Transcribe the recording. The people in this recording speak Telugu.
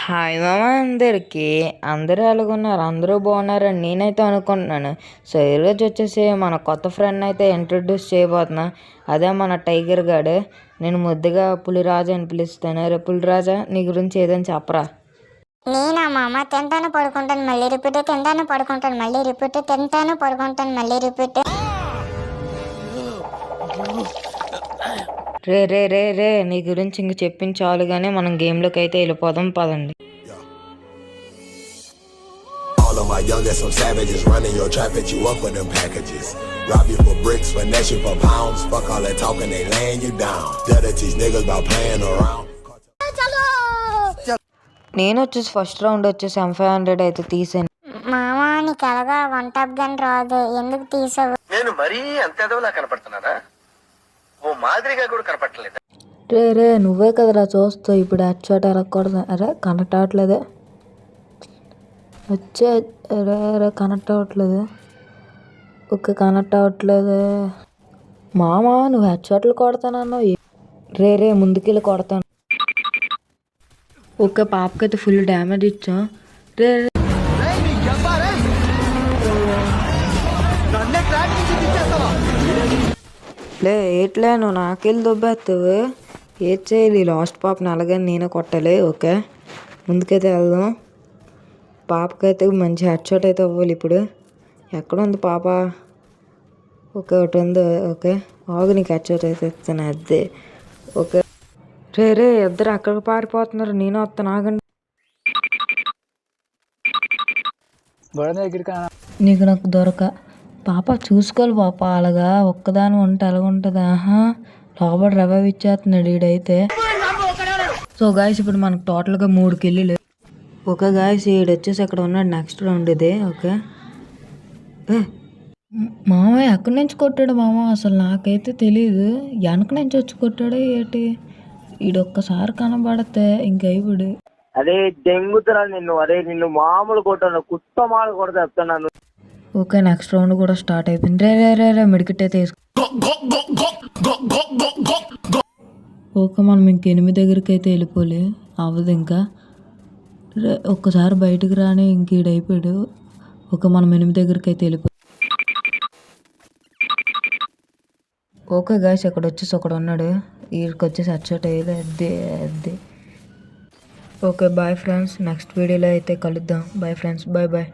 హాయ్ మామ అందరికీ. అందరూ ఎలాగున్నారు? అందరూ బాగున్నారని నేనైతే అనుకుంటున్నాను. సో ఈరోజు వచ్చేసి మన కొత్త ఫ్రెండ్ అయితే ఇంట్రడ్యూస్ చేయబోతున్నా. అదే మన టైగర్ గాడు. నేను ముద్దుగా పులిరాజు అని పిలుస్తాను. రే పులిరాజా, నీ గురించి ఏదైనా చెప్పరా. నేనా మామ? తింటాను పడుకుంటాను మళ్ళీ రిపీట్, తింటాను పడుకుంటాను మళ్ళీ రిపీట్, తింటాను పడుకుంటాను మళ్ళీ రిపీట్. రే రే రే రే నీ గురించి ఇంక చెప్పింది చాలు కానీ మనం గేమ్లోకి అయితే వెళ్ళిపోదాం పదండి. All of my youngest, some savages running your trap at you up with them packages. Rob you for bricks, finesse you for pounds. Fuck all that talking, they laying you down. That'll teach niggas about playing around. నేను వచ్చేసి ఫస్ట్ రౌండ్ వచ్చేసి M500 అయితే తీసాను. మామ నీకు ఎలాగా వన్ టాప్ గన్ రాదు, ఎందుకు తీసావు? నేను మరీ అంత ఎదవలా కనపడుతున్నారా? ఓ మాదిరిగా కూడా కనపడలేదు. రే రే నువ్వే కదరా చూస్తావు ఇప్పుడు హెడ్ షాట్ ఎరగకూడదు. అరే కనెక్ట్ అవ్వట్లేదే, వచ్చే అరే అరే కనెక్ట్ అవ్వట్లేదు. ఓకే కనెక్ట్ అవ్వట్లేదు. మామ నువ్వు హెడ్ షాట్లు కొడతానన్నావు. రే రే ముందుకెళ్ళి కొడతాను. ఓకే పాపకైతే ఫుల్ డ్యామేజ్ ఇచ్చాం. రే రే లే ఏట్లే నువ్వు నాకెళ్ళి దొబ్బేస్తావు. ఏది చేయాలి లాస్ట్ పాపని అలాగని నేనే కొట్టాలి. ఓకే ముందుకైతే వెళ్దాం. పాపకైతే మంచి హెడ్ షాట్ అయితే అవ్వాలి. ఇప్పుడు ఎక్కడ ఉంది పాప? ఓకే ఒకటి ఉంది. ఓకే ఆగు నీకు హెడ్ షాట్ అయితే ఇస్తాను. అదే ఓకే. రే రే ఇద్దరు అక్కడికి పారిపోతున్నారు, నేను వస్తాను ఆగండి. నీకు నాకు దొరక పాప చూసుకోవాలి పాప. అలాగా ఒక్కదాని ఉంటే ఎలాగుంటుంది? లోపల రవ్వ ఇచ్చేస్తున్నాడు ఈడైతే. సో గాయస్ ఇప్పుడు మనకు టోటల్గా 3 కిల్లులు. ఓకే గాయస్ ఈడు వచ్చేసి అక్కడ ఉన్నాడు నెక్స్ట్ రౌండ్ ఇది. ఓకే మామ ఎక్కడి నుంచి కొట్టాడు మామ? అసలు నాకైతే తెలీదు. వెనక నుంచి వచ్చి కొట్టాడు ఏంటి? ఈడొక్కసారి కనబడితే ఇంకైపుడు అదే దెంగుతున్నా నిన్ను. అరే నిన్ను మామూలు కొట్టాను, కుత్త మామూలు కొడతా చెప్తున్నాను. ఓకే నెక్స్ట్ రౌండ్ కూడా స్టార్ట్ అయిపోయింది. రే రే రే రే మెడికెట్ అయితే ఓకే మనం ఇంక 8 దగ్గరికి అయితే వెళ్ళిపోలే అవ్వదు ఇంకా. రే ఒక్కసారి బయటకు రాని ఇంక ఈడైపోయాడు. ఓకే మనం 8 దగ్గరికి అయితే వెళ్ళిపో. ఓకే గాయస్ ఇక్కడ వచ్చేసి ఒకడు ఉన్నాడు. వీడికి వచ్చేసి హెడ్షాట్ అయ్యేది. అదే అదే ఓకే బాయ్ ఫ్రెండ్స్, నెక్స్ట్ వీడియోలో అయితే కలుద్దాం. Bye friends, bye bye.